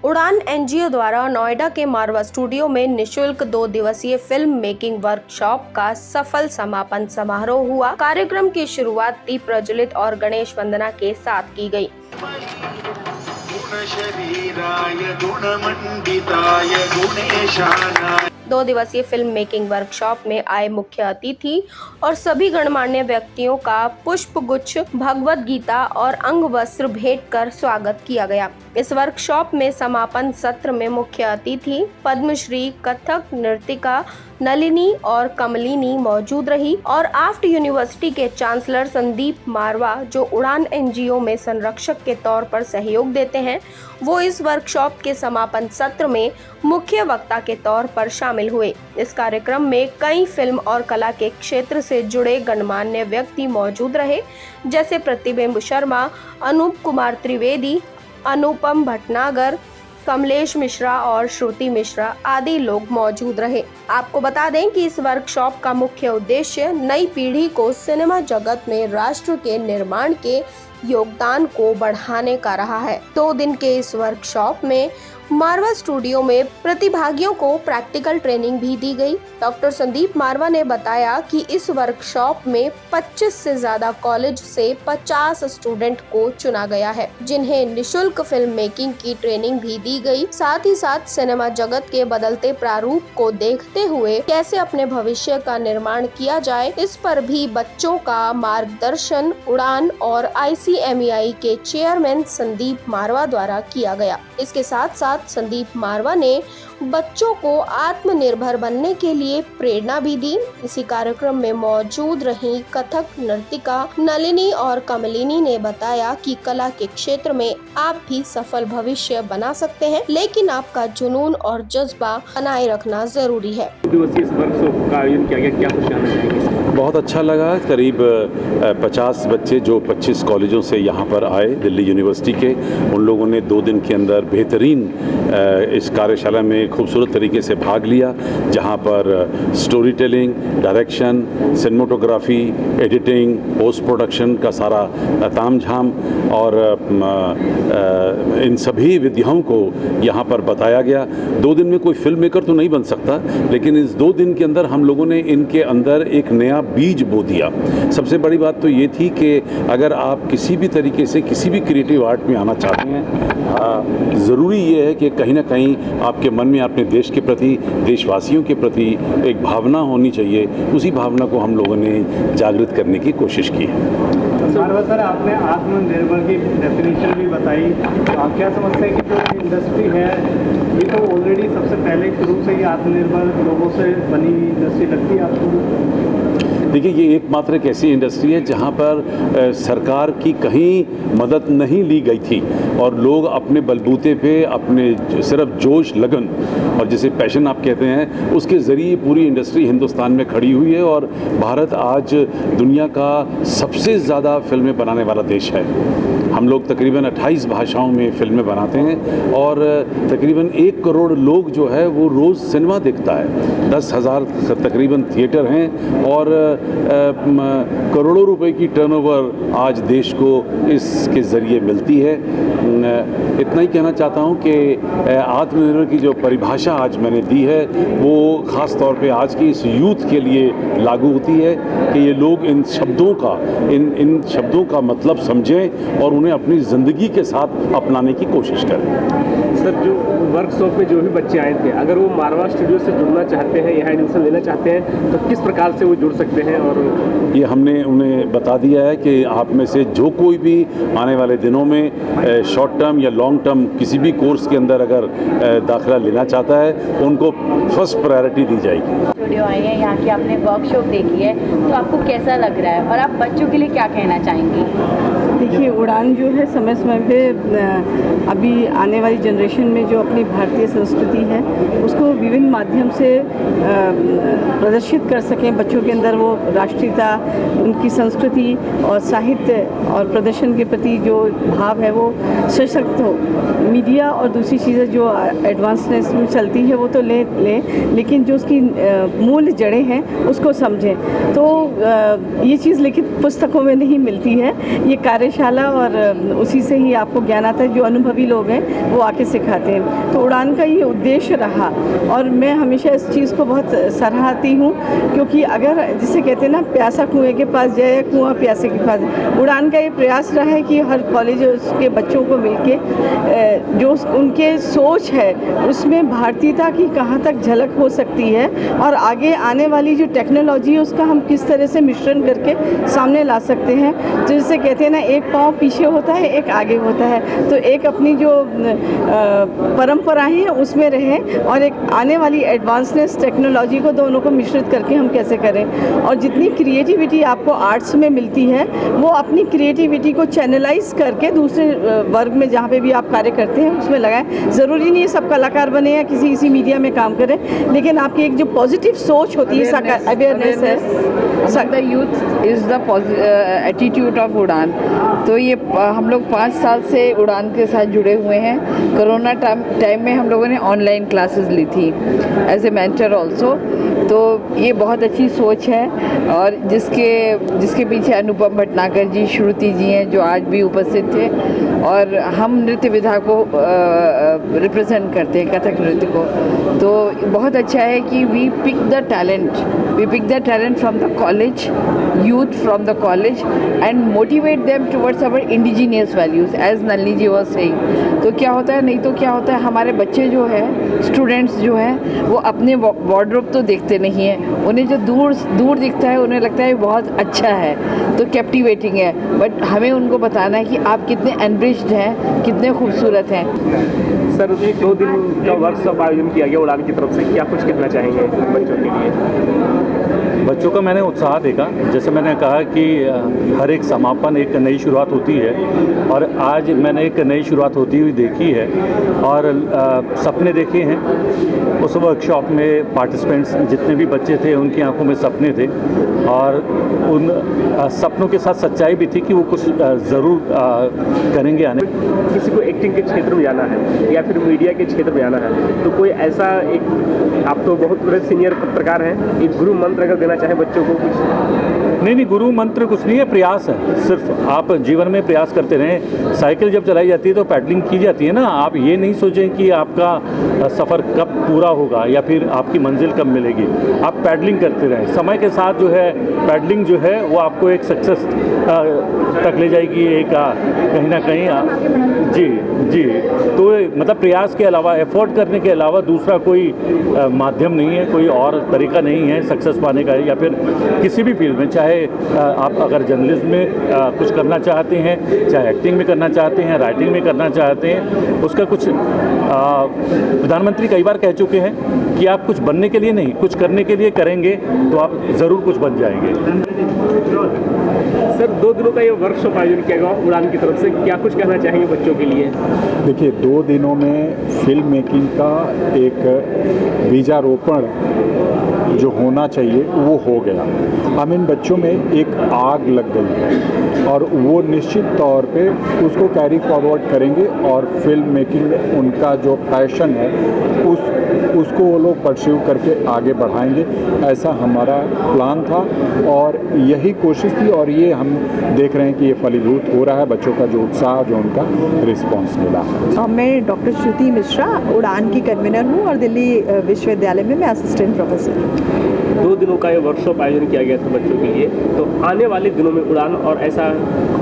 उड़ान एनजीओ द्वारा नोएडा के मारवा स्टूडियो में निशुल्क 2 दिवसीय फिल्म मेकिंग वर्कशॉप का सफल समापन समारोह हुआ। कार्यक्रम की शुरुआत दीप प्रज्वलित और गणेश वंदना के साथ की गई। गुणशरीराय गुणमंडिताय गुणेशानाय 2 दिवसीय फिल्म मेकिंग वर्कशॉप में आए मुख्य अतिथि और सभी गणमान्य व्यक्तियों का पुष्प गुच्छ, भगवत गीता और अंग वस्त्र भेंट कर स्वागत किया गया। इस वर्कशॉप में समापन सत्र में मुख्य अतिथि पद्मश्री कथक नर्तिका नलिनी और कमलिनी मौजूद रही और आफ्ट यूनिवर्सिटी के चांसलर संदीप मारवा, जो उड़ान एनजीओ में संरक्षक के तौर पर सहयोग देते हैं, वो इस वर्कशॉप के समापन सत्र में मुख्य वक्ता के तौर पर शामिल हुए। इस कार्यक्रम में कई फिल्म और कला के क्षेत्र से जुड़े गणमान्य व्यक्ति मौजूद रहे, जैसे प्रतिबिंब शर्मा, अनूप कुमार त्रिवेदी, अनुपम भटनागर, कमलेश मिश्रा और श्रुति मिश्रा आदि लोग मौजूद रहे। आपको बता दें कि इस वर्कशॉप का मुख्य उद्देश्य नई पीढ़ी को सिनेमा जगत में राष्ट्र के निर्माण के योगदान को बढ़ाने का रहा है। 2 दिन के इस वर्कशॉप में मारवा स्टूडियो में प्रतिभागियों को प्रैक्टिकल ट्रेनिंग भी दी गई। डॉक्टर संदीप मारवा ने बताया कि इस वर्कशॉप में 25 से ज्यादा कॉलेज से 50 स्टूडेंट को चुना गया है, जिन्हें निशुल्क फिल्म मेकिंग की ट्रेनिंग भी दी गई। साथ ही साथ सिनेमा जगत के बदलते प्रारूप को देखते हुए कैसे अपने भविष्य का निर्माण किया जाए, इस पर भी बच्चों का मार्गदर्शन उड़ान और ICMEI के चेयरमैन संदीप मारवा द्वारा किया गया। इसके साथ साथ संदीप मारवा ने बच्चों को आत्मनिर्भर बनने के लिए प्रेरणा भी दी। इसी कार्यक्रम में मौजूद रही कथक नर्तिका नलिनी और कमलिनी ने बताया कि कला के क्षेत्र में आप भी सफल भविष्य बना सकते हैं, लेकिन आपका जुनून और जज्बा बनाए रखना जरूरी है। बहुत अच्छा लगा। करीब 50 बच्चे जो 25 कॉलेजों से यहाँ पर आए दिल्ली यूनिवर्सिटी के, उन लोगों ने 2 दिन के अंदर बेहतरीन इस कार्यशाला में खूबसूरत तरीके से भाग लिया, जहाँ पर story telling, direction, cinematography, editing, post production का सारा तामझाम और इन सभी विधियों को यहाँ पर बताया गया। 2 दिन में कोई फिल्म मेकर तो नहीं बन सकता, लेकिन इस 2 दिन के अंदर हम लोगों ने इनके अंदर एक नया बीज बो दिया। सबसे बड़ी बात तो ये थी कि अगर आप किसी भी तरीके से किसी भी क्रिएटिव आर्ट में आना चाहते हैं, ज़रूरी ये है कि कहीं ना कहीं आपके मन में अपने देश के प्रति, देशवासियों के प्रति एक भावना होनी चाहिए। उसी भावना को हम लोगों ने जागृत करने की कोशिश की है। सर, आपने आत्मनिर्भर की डेफिनेशन भी बताई, तो आप क्या समझते हैं कि जो इंडस्ट्री है ये तो ऑलरेडी सबसे पहले शुरू से ही आत्मनिर्भर लोगों से बनी हुई इंडस्ट्री लगती है आपको? देखिए, ये एकमात्र एक ऐसी इंडस्ट्री है जहाँ पर सरकार की कहीं मदद नहीं ली गई थी और लोग अपने बलबूते पे अपने सिर्फ जोश, लगन और जिसे पैशन आप कहते हैं, उसके ज़रिए पूरी इंडस्ट्री हिंदुस्तान में खड़ी हुई है और भारत आज दुनिया का सबसे ज़्यादा फिल्में बनाने वाला देश है। हम लोग तकरीबन 28 भाषाओं में फिल्में बनाते हैं और तकरीबन 1 करोड़ लोग जो है वो रोज़ सिनेमा देखता है। 10,000 तकरीबन थिएटर हैं और करोड़ों रुपए की टर्नओवर आज देश को इसके ज़रिए मिलती है। इतना ही कहना चाहता हूँ कि आत्मनिर्भर की जो परिभाषा आज मैंने दी है वो ख़ास तौर पे आज की इस यूथ के लिए लागू होती है कि ये लोग इन शब्दों का मतलब समझें और उन्हें अपनी ज़िंदगी के साथ अपनाने की कोशिश करें। सर, जो वर्कशॉप पे जो भी बच्चे आए थे, अगर वो मारवा स्टूडियो से जुड़ना चाहते हैं, यहाँ एडमिशन लेना चाहते हैं, तो किस प्रकार से वो जुड़ सकते हैं? और ये हमने उन्हें बता दिया है कि आप में से जो कोई भी आने वाले दिनों में शॉर्ट टर्म या लॉन्ग टर्म किसी भी कोर्स के अंदर अगर दाखिला लेना चाहता है, उनको फर्स्ट प्रायोरिटी दी जाएगी। स्टूडियो आई है, यहाँ की आपने वर्कशॉप देखी है, तो आपको कैसा लग रहा है और आप बच्चों के लिए क्या कहना चाहेंगी? देखिए, उड़ान जो है समय समय पे अभी आने वाली जनरेशन में जो अपनी भारतीय संस्कृति है उसको विभिन्न माध्यम से प्रदर्शित कर सकें। बच्चों के अंदर वो राष्ट्रीयता, उनकी संस्कृति और साहित्य और प्रदर्शन के प्रति जो भाव है वो सशक्त हो। मीडिया और दूसरी चीज़ें जो एडवांसनेस में चलती है वो तो ले लेकिन जो उसकी मूल जड़ें हैं उसको समझें। तो ये चीज़ लिखित पुस्तकों में नहीं मिलती है। ये कार्य कार्यशाला और उसी से ही आपको ज्ञान आता है। जो अनुभवी लोग हैं वो आके सिखाते हैं। तो उड़ान का ये उद्देश्य रहा और मैं हमेशा इस चीज़ को बहुत सराहती हूँ, क्योंकि अगर जिसे कहते हैं ना, प्यासा कुएं के पास जाए, कुआं प्यासे के पास, उड़ान का ये प्रयास रहा है कि हर कॉलेज के बच्चों को मिलके जो उनके सोच है उसमें भारतीयता की कहाँ तक झलक हो सकती है और आगे आने वाली जो टेक्नोलॉजी है उसका हम किस तरह से मिश्रण करके सामने ला सकते हैं। जिसे कहते हैं ना, एक पाँव पीछे होता है, एक आगे होता है, तो एक अपनी जो परंपराएं हैं उसमें रहें और एक आने वाली एडवांसनेस टेक्नोलॉजी को दोनों को मिश्रित करके हम कैसे करें। और जितनी क्रिएटिविटी आपको आर्ट्स में मिलती है वो अपनी क्रिएटिविटी को चैनलाइज करके दूसरे वर्ग में जहाँ पे भी आप कार्य करते हैं उसमें लगाएं। ज़रूरी नहीं है सब कलाकार बने या किसी मीडिया में काम करें, लेकिन आपकी एक जो पॉजिटिव सोच होती है, अवेयरनेस है। The youth is the attitude of उड़ान। तो ये हम लोग 5 साल से उड़ान के साथ जुड़े हुए हैं। कोरोना टाइम में हम लोगों ने ऑनलाइन क्लासेस ली थी एज ए मेंटर ऑल्सो। तो ये बहुत अच्छी सोच है और जिसके पीछे अनुपम भटनागर जी, श्रुति जी हैं जो आज भी उपस्थित थे, और हम नृत्य विधा को रिप्रेजेंट करते हैं, कथक नृत्य को। तो बहुत अच्छा है कि we pick the talent from the college, youth from the college and motivate them towards our indigenous values as Nalini ji was saying. तो क्या होता है, नहीं तो क्या होता है, हमारे बच्चे जो है, स्टूडेंट्स जो हैं, वो अपने वार्डरोब तो देखते नहीं हैं, उन्हें जो दूर दिखता है उन्हें लगता है बहुत अच्छा है, तो कैप्टिवेटिंग है। बट हमें उनको बताना है कि आप कितने एनरिच्ड हैं, कितने खूबसूरत हैं। सर, 2 दिन का वर्कशॉप आयोजन किया गया उड़ान की तरफ से, क्या कुछ कहना चाहेंगे बच्चों के लिए? बच्चों का मैंने उत्साह देखा। जैसे मैंने कहा कि हर एक समापन एक नई शुरुआत होती है और आज मैंने एक नई शुरुआत होती हुई देखी है और सपने देखे हैं। उस वर्कशॉप में पार्टिसिपेंट्स जितने भी बच्चे थे उनकी आंखों में सपने थे और उन सपनों के साथ सच्चाई भी थी कि वो कुछ ज़रूर करेंगे आने। किसी को एक्टिंग के क्षेत्र में जाना है या फिर मीडिया के क्षेत्र में जाना है, तो कोई ऐसा एक, आप तो बहुत बड़े सीनियर पत्रकार हैं, एक गुरु मंत्र अगर देना चाहे बच्चों को कुछ? नहीं, गुरु मंत्र कुछ नहीं है, प्रयास है। सिर्फ आप जीवन में प्रयास करते रहें। साइकिल जब चलाई जाती है तो पैडलिंग की जाती है ना। आप ये नहीं सोचें कि आपका सफ़र कब पूरा होगा या फिर आपकी मंजिल कब मिलेगी। आप पैडलिंग करते रहें। समय के साथ जो है पैडलिंग जो है वो आपको एक सक्सेस तक ले जाएगी, एक कहीं ना कहीं। जी, तो मतलब प्रयास के अलावा, एफर्ट करने के अलावा दूसरा कोई माध्यम नहीं है, कोई और तरीका नहीं है सक्सेस पाने का, या फिर किसी भी फील्ड में। चाहे आप अगर जर्नलिज्म में कुछ करना चाहते हैं, चाहे एक्टिंग में करना चाहते हैं, राइटिंग में करना चाहते हैं, उसका कुछ प्रधानमंत्री कई बार कह चुके हैं कि आप कुछ बनने के लिए नहीं, कुछ करने के लिए करेंगे तो आप ज़रूर कुछ बन जाएंगे। सर, 2 दिनों का ये वर्कशॉप आयोजन किया गया उड़ान की तरफ से, क्या कुछ कहना चाहेंगे बच्चों के लिए? देखिए, 2 दिनों में फिल्म मेकिंग का एक बीजारोपण जो होना चाहिए वो हो गया। हम इन बच्चों में एक आग लग गई है और वो निश्चित तौर पे उसको कैरी फॉरवर्ड करेंगे और फिल्म मेकिंग में उनका जो पैशन है उसको वो लोग परस्यू करके आगे बढ़ाएंगे। ऐसा हमारा प्लान था और यही कोशिश थी और ये हम देख रहे हैं कि ये फलीभूत हो रहा है। बच्चों का जो उत्साह, जो उनका रिस्पॉन्स मिला। मैं डॉक्टर श्रुति मिश्रा उड़ान की कन्वीनर हूँ और दिल्ली विश्वविद्यालय में मैं असिस्टेंट प्रोफेसर हूँ। 2 दिनों का ये वर्कशॉप आयोजन किया गया था बच्चों के लिए, तो आने वाले दिनों में उड़ान और ऐसा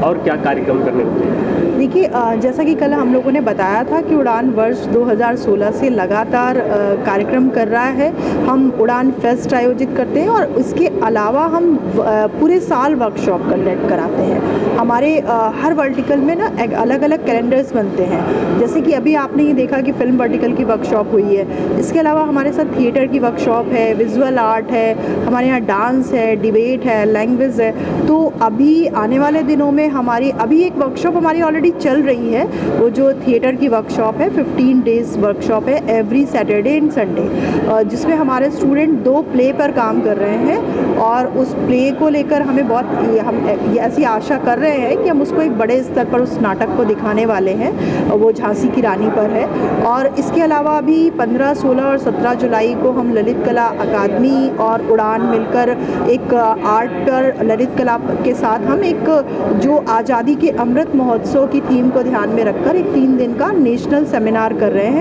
और क्या कार्यक्रम करने होते हैं? देखिए, जैसा कि कल हम लोगों ने बताया था कि उड़ान वर्ष 2016 से लगातार कार्यक्रम कर रहा है। हम उड़ान फेस्ट आयोजित करते हैं और इसके अलावा हम पूरे साल वर्कशॉप कंडक्ट कराते हैं। हमारे हर वर्टिकल में ना अलग अलग कैलेंडर्स बनते हैं। जैसे कि अभी आपने ये देखा कि फिल्म वर्टिकल की वर्कशॉप हुई है। इसके अलावा हमारे साथ थिएटर की वर्कशॉप है, विजुअल आर्ट है, हमारे यहाँ डांस है, डिबेट है, लैंग्वेज है। तो अभी आने वाले दिनों में अभी एक वर्कशॉप हमारी ऑलरेडी चल रही है, वो जो थिएटर की वर्कशॉप है, 15 डेज़ वर्कशॉप है एवरी सैटरडे एंड संडे, जिसमें हमारे स्टूडेंट 2 प्ले पर काम कर रहे हैं और उस प्ले को लेकर हमें हम ऐसी आशा कर रहे हैं कि हम उसको एक बड़े स्तर पर उस नाटक को दिखाने वाले हैं। वो झांसी की रानी पर है। और इसके अलावा अभी 15, 16 और 17 जुलाई को हम ललित कला अकादमी और उड़ान मिलकर एक आर्ट पर ललित कला के साथ हम एक जो आज़ादी के अमृत महोत्सव की थीम को ध्यान में रखकर एक 3 दिन का नेशनल सेमिनार कर रहे हैं।